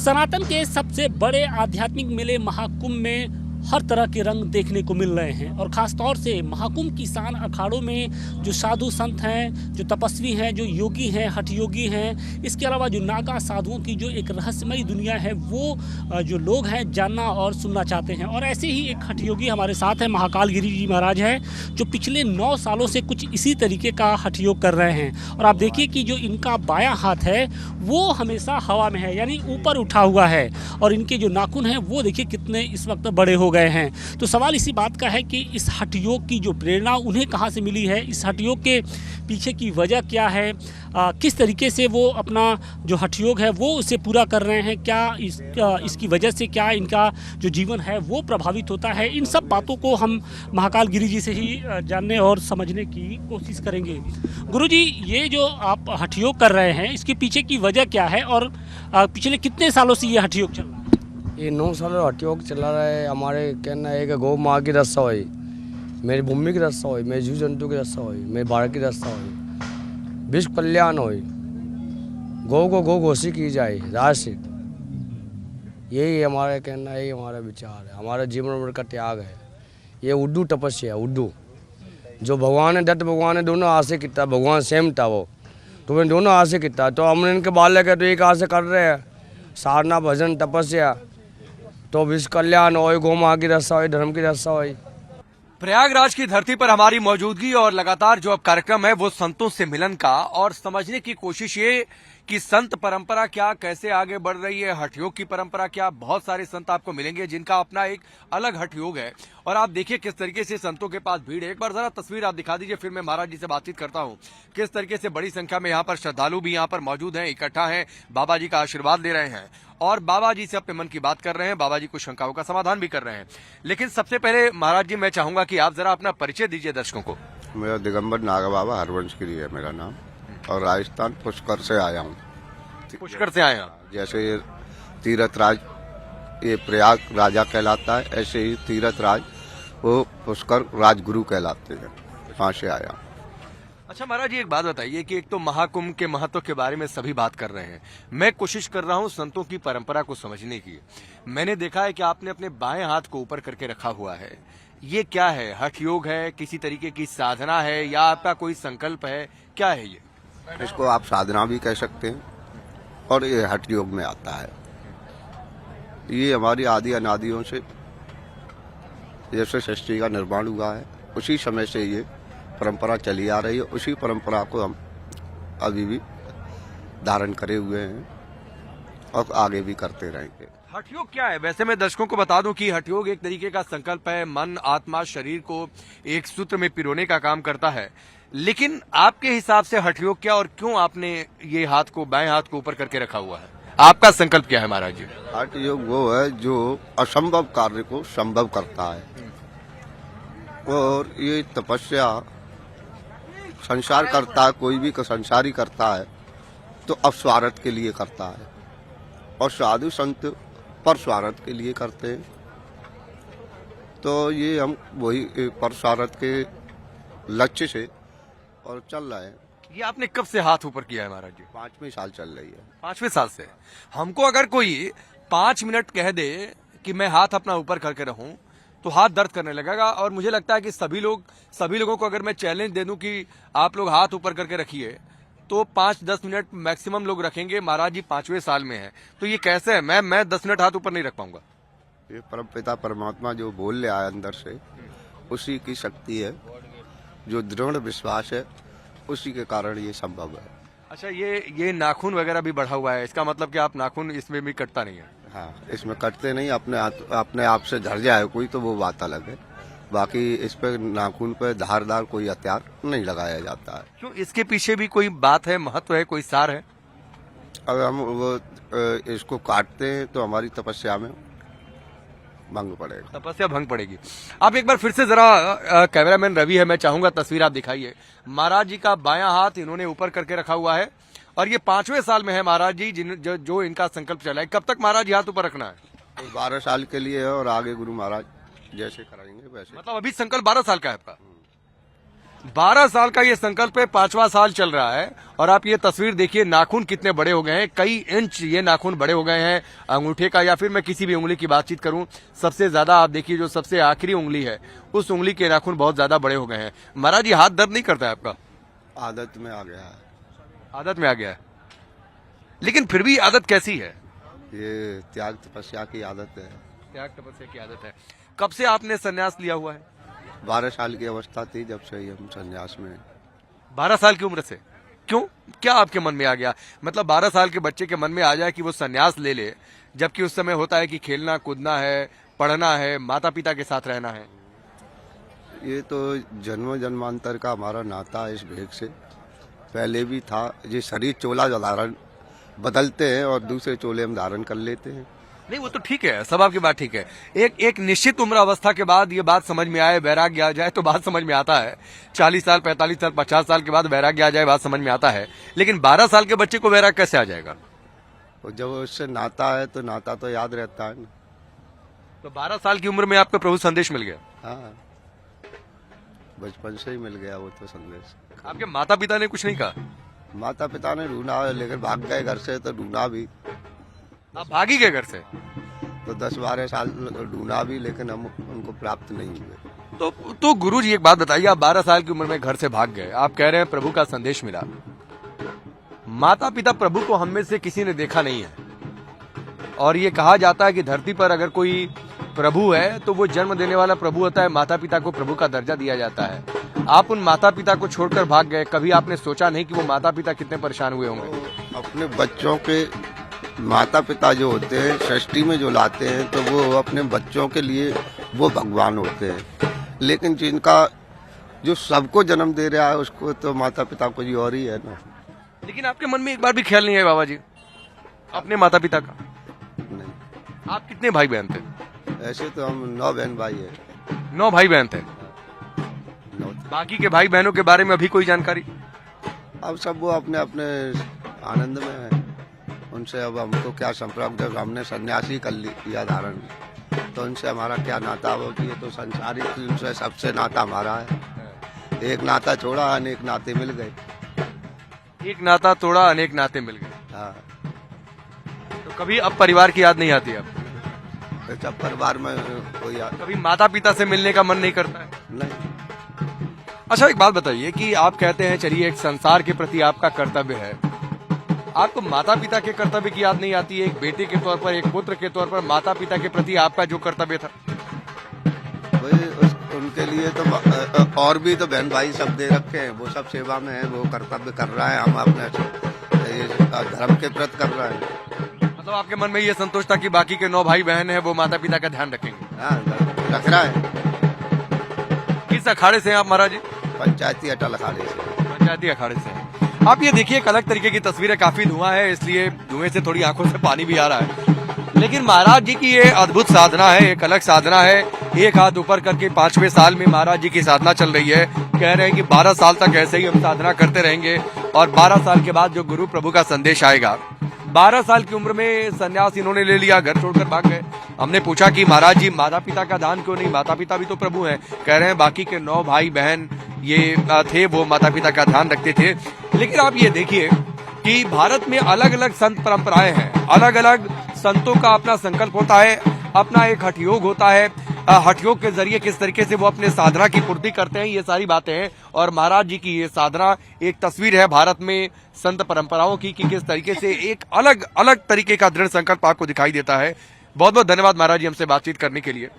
सनातन के सबसे बड़े आध्यात्मिक मेले महाकुंभ में हर तरह के रंग देखने को मिल रहे हैं और ख़ास तौर से महाकुंभ की शान अखाड़ों में जो साधु संत हैं, जो तपस्वी हैं, जो योगी हैं, हठ योगी हैं, इसके अलावा जो नागा साधुओं की जो एक रहस्यमयी दुनिया है वो जो लोग हैं जानना और सुनना चाहते हैं। और ऐसे ही एक हठ योगी हमारे साथ हैं, महाकाल गिरी जी महाराज हैं, जो पिछले 9 सालों से कुछ इसी तरीके का हठ योग कर रहे हैं। और आप देखिए कि जो इनका बायां हाथ है वो हमेशा हवा में है, यानी ऊपर उठा हुआ है, और इनके जो नाखून हैं वो देखिए कितने इस वक्त बड़े हो गए हैं। तो सवाल इसी बात का है कि इस हठ योग की जो प्रेरणा उन्हें कहाँ से मिली है, इस हठ योग के पीछे की वजह क्या है, किस तरीके से वो अपना जो हठ योग है वो उसे पूरा कर रहे हैं, क्या इसकी वजह से क्या इनका जो जीवन है वो प्रभावित होता है, इन सब बातों को हम महाकाल गिरी जी से ही जानने और समझने की कोशिश करेंगे। गुरु जी, ये जो आप हठ योग कर रहे हैं इसके पीछे की वजह क्या है और पिछले कितने सालों से ये हठ योग चल रहा है? ये 9 साल हठ योग चला रहा है। हमारे कहना है कि गौ माँ की रक्षा हुई, मेरी भूमि की रक्षा हुई, मेरे जीव जंतु की रक्षा हुई, मेरे भारत की रक्षा हुई, विश्व कल्याण हुई, गौ को गौ घोषित की जाए राष्ट्र। यही हमारा कहना है, यही हमारा विचार है, हमारा जीवन भर का त्याग है। ये उड्डू तपस्या है, उड्डू जो भगवान ने दत्त भगवान ने दोनों हाथ से किया, भगवान सेम था वो, तो मैंने दोनों हाथ से किया, तो हमने इनके बालक है तो एक हाथ से कर रहे हैं साधना भजन तपस्या, तो विश्व कल्याण हो, गौ माँ की रक्षा हो, धर्म की रक्षा हो। प्रयागराज की धरती पर हमारी मौजूदगी और लगातार जो अब कार्यक्रम है वो संतों से मिलन का और समझने की कोशिश ये कि संत परंपरा क्या, कैसे आगे बढ़ रही है, हठ योग की परंपरा क्या। बहुत सारे संत आपको मिलेंगे जिनका अपना एक अलग हठ योग है और आप देखिए किस तरीके से संतों के पास भीड़ है। एक बार जरा तस्वीर आप दिखा दीजिए, फिर मैं महाराज जी से बातचीत करता हूँ। किस तरीके से बड़ी संख्या में यहाँ पर श्रद्धालु भी यहाँ पर मौजूद हैं, इकट्ठा हैं, बाबा जी का आशीर्वाद ले रहे हैं और बाबा जी से अपने मन की बात कर रहे हैं, बाबा जी कुछ शंकाओं का समाधान भी कर रहे हैं। लेकिन सबसे पहले महाराज जी मैं चाहूंगा कि आप जरा अपना परिचय दीजिए दर्शकों को। मेरा दिगंबर नागा बाबा हरवंशगिरी है मेरा नाम, और राजस्थान पुष्कर से आया हूँ। पुष्कर से आए हैं? जैसे ये तीरथ राज ये प्रयाग राजा कहलाता है, ऐसे ही तीरथ राज वो पुष्कर राजगुरु कहलाते हैं, वहाँ से आया। अच्छा महाराज जी, एक बात बताइए कि एक तो महाकुंभ के महत्व के बारे में सभी बात कर रहे हैं, मैं कोशिश कर रहा हूं संतों की परंपरा को समझने की। मैंने देखा है कि आपने अपने बाएं हाथ को ऊपर करके रखा हुआ है, ये क्या है? हठ योग है, किसी तरीके की साधना है, या आपका कोई संकल्प है, क्या है ये? इसको आप साधना भी कह सकते हैं और ये हठ योग में आता है। ये हमारी आदि अनादियों से जैसे सृष्टि का निर्माण हुआ है उसी समय से ये परंपरा चली आ रही है, उसी परंपरा को हम अभी भी धारण करे हुए हैं और आगे भी करते रहेंगे। हठ योग क्या है? वैसे मैं दर्शकों को बता दूं कि हठ योग एक तरीके का संकल्प है, मन आत्मा शरीर को एक सूत्र में पिरोने का काम करता है। लेकिन आपके हिसाब से हठ योग क्या और क्यों आपने ये हाथ को, बाएं हाथ को ऊपर करके रखा हुआ है? आपका संकल्प क्या है महाराज जी? हठ योग वो है जो असंभव कार्य को संभव करता है, और ये तपस्या संसार करता है, कोई भी संसारी करता है तो अपस्वार्थ के लिए करता है, और साधु संत पर स्वार्थ के लिए करते हैं। तो ये हम वही पर स्वार्थ के लक्ष्य से और चल रहे हैं। ये आपने कब से हाथ ऊपर किया है महाराज जी? 5वें साल चल रही है। 5वें साल से। हमको अगर कोई 5 मिनट कह दे कि मैं हाथ अपना ऊपर करके रहूं तो हाथ दर्द करने लगेगा, और मुझे लगता है कि सभी लोगों को अगर मैं चैलेंज दे दूं कि आप लोग हाथ ऊपर करके रखिए तो 5-10 मिनट मैक्सिमम लोग रखेंगे। महाराज जी 5वें साल में है, तो ये कैसे है? मैं 10 मिनट हाथ ऊपर नहीं रख पाऊंगा। ये परमपिता परमात्मा जो बोल ले आया अंदर से, उसी की शक्ति है, जो दृढ़ विश्वास है, उसी के कारण ये संभव है। अच्छा, ये नाखून वगैरह भी बढ़ा हुआ है, इसका मतलब कि आप नाखून इसमें भी कटता नहीं है? हाँ, इसमें कटते नहीं, अपने आप से झड़ जाए कोई तो वो बात अलग है, बाकी इस पे नाखून पे धारदार कोई हथियार नहीं लगाया जाता है। क्यों? इसके पीछे भी कोई बात है, महत्व है, कोई सार है? अगर हम वो इसको काटते हैं तो हमारी तपस्या में भंग पड़ेगा। तपस्या भंग पड़ेगी। आप एक बार फिर से जरा, कैमरामैन रवि है, मैं चाहूंगा तस्वीर आप दिखाइए। महाराज जी का बायां हाथ इन्होंने ऊपर करके रखा हुआ है और ये 5वें साल में है महाराज जी जो इनका संकल्प चला है। कब तक महाराज जी हाथ ऊपर रखना है? 12 साल के लिए है, और आगे गुरु महाराज जैसे कराएंगे वैसे। मतलब अभी संकल्प 12 साल का है आपका? 12 साल का ये संकल्प है, 5वां साल चल रहा है और आप ये तस्वीर देखिए, नाखून कितने बड़े हो गए हैं, कई इंच ये नाखून बड़े हो गए हैं अंगूठे का, या फिर मैं किसी भी उंगली की बातचीत करूं, सबसे ज्यादा आप देखिए जो सबसे आखिरी उंगली है उस उंगली के नाखून बहुत ज्यादा बड़े हो गए हैं। महाराज, ये हाथ दर्द नहीं करता है आपका? आदत में आ गया है। आदत में आ गया है, लेकिन फिर भी आदत कैसी है? ये त्याग तपस्या की आदत है। त्याग तपस्या की आदत है। कब से आपने संन्यास लिया हुआ है? 12 साल की अवस्था थी जब से ही हम संन्यास में। 12 साल की उम्र से? क्यों, क्या आपके मन में आ गया? मतलब 12 साल के बच्चे के मन में आ जाए कि वो संन्यास ले ले, जबकि उस समय होता है कि खेलना कूदना है, पढ़ना है, माता पिता के साथ रहना है। ये तो जन्म जन्मांतर का हमारा नाता है इस भेग से, पहले भी था। ये शरीर चोला जो धारण बदलते हैं और दूसरे चोले हम धारण कर लेते हैं। नहीं, वो तो ठीक है, सब आपकी बात ठीक है। एक निश्चित उम्र अवस्था के बाद ये बात समझ में आए, वैराग्य आ जाए तो बात समझ में आता है। 40 साल, 45 साल, 50 साल के बाद वैराग्य आ जाए, बात समझ में आता है। लेकिन 12 साल के बच्चे को वैराग्य कैसे आ जाएगा? और जब उससे नाता है तो नाता तो याद रहता है ना। तो 12 साल की उम्र में आपको प्रभु संदेश मिल गया? हाँ, बचपन से ही मिल गया वो तो संदेश। आपके माता पिता ने कुछ नहीं कहा? माता पिता ने ढूंढा लेकिन भाग गए घर से, तो ढूंढा भी आप भागी गए घर से? तो 10-12 साल ढूंढा भी, लेकिन हम उनको प्राप्त नहीं हुए। तो गुरु जी एक बात बताइए, आप 12 साल की उम्र में घर से भाग गए, आप कह रहे हैं प्रभु का संदेश मिला। माता पिता प्रभु को हम में से किसी ने देखा नहीं है, और ये कहा जाता है कि धरती पर अगर कोई प्रभु है तो वो जन्म देने वाला प्रभु होता है, माता पिता को प्रभु का दर्जा दिया जाता है। आप उन माता पिता को छोड़कर भाग गए, कभी आपने सोचा नहीं कि वो माता पिता कितने परेशान हुए होंगे? अपने बच्चों के माता पिता जो होते हैं सृष्टि में जो लाते हैं, तो वो अपने बच्चों के लिए वो भगवान होते हैं। लेकिन जिनका जो सबको जन्म दे रहा है उसको तो माता पिता कोई और ही है ना। लेकिन आपके मन में एक बार भी ख्याल नहीं आया बाबा जी अपने माता पिता का? नहीं, आप कितने भाई बहन थे? ऐसे तो हम 9 बहन भाई है। 9 भाई बहन थे। 9 बाकी के भाई बहनों के बारे में अभी कोई जानकारी? अब सब वो अपने अपने आनंद में है, उनसे अब हमको क्या संपर्क। जब हमने सन्यासी कर लिया धारण, तो उनसे हमारा क्या नाता हो कि ये तो संसारिक, उनसे सबसे नाता हमारा है। एक नाता छोड़ा अनेक नाते मिल गए। एक नाता तोड़ा अनेक नाते मिल गए। हाँ, तो कभी अब परिवार की याद नहीं आती आपको? जब परिवार में कोई कभी माता पिता से मिलने का मन नहीं करता है? नहीं। अच्छा, एक बात बताइए कि आप कहते हैं चलिए एक संसार के प्रति आपका कर्तव्य है, आपको माता पिता के कर्तव्य की याद नहीं आती है? एक बेटे के तौर पर, एक पुत्र के तौर पर माता पिता के प्रति आपका जो कर्तव्य था? उनके लिए तो और भी तो बहन भाई सब दे रखे हैं, वो सब सेवा में है, वो कर्तव्य कर रहा है, हम अपने धर्म के प्रति कर रहे हैं। मतलब आपके मन में ये संतोष था कि बाकी के 9 भाई बहन है वो माता पिता का ध्यान रखेंगे? हाँ, रख रहा है। किस अखाड़े से हैं आप महाराज जी? पंचायती अटल अखाड़े से। पंचायती अखाड़े से हैं। आप ये देखिए, एक अलग तरीके की तस्वीर है, काफी धुआं है, इसलिए धुएं से थोड़ी आंखों से पानी भी आ रहा है। लेकिन महाराज जी की ये अद्भुत साधना है, एक अलग साधना है। एक हाथ ऊपर करके 5वें साल में महाराज जी की साधना चल रही है। कह रहे हैं कि 12 साल तक ऐसे ही हम साधना करते रहेंगे और 12 साल के बाद जो गुरु प्रभु का संदेश आएगा। 12 साल की उम्र में संन्यास इन्होंने ले लिया, घर छोड़कर भाग गए। हमने पूछा कि महाराज जी माता पिता का दान क्यों नहीं? माता पिता भी तो प्रभु हैं। कह रहे हैं बाकी के 9 भाई बहन ये थे वो माता पिता का ध्यान रखते थे। लेकिन आप ये देखिए कि भारत में अलग अलग संत परंपराएं हैं, अलग अलग संतों का अपना संकल्प होता है, अपना एक हठयोग होता है। हठयोग के जरिए किस तरीके से वो अपने साधना की पूर्ति करते हैं, ये सारी बातें हैं। और महाराज जी की ये साधना एक तस्वीर है भारत में संत परंपराओं की कि किस तरीके से एक अलग अलग तरीके का दृढ़ संकल्प आपको दिखाई देता है। बहुत बहुत धन्यवाद महाराज जी हमसे बातचीत करने के लिए।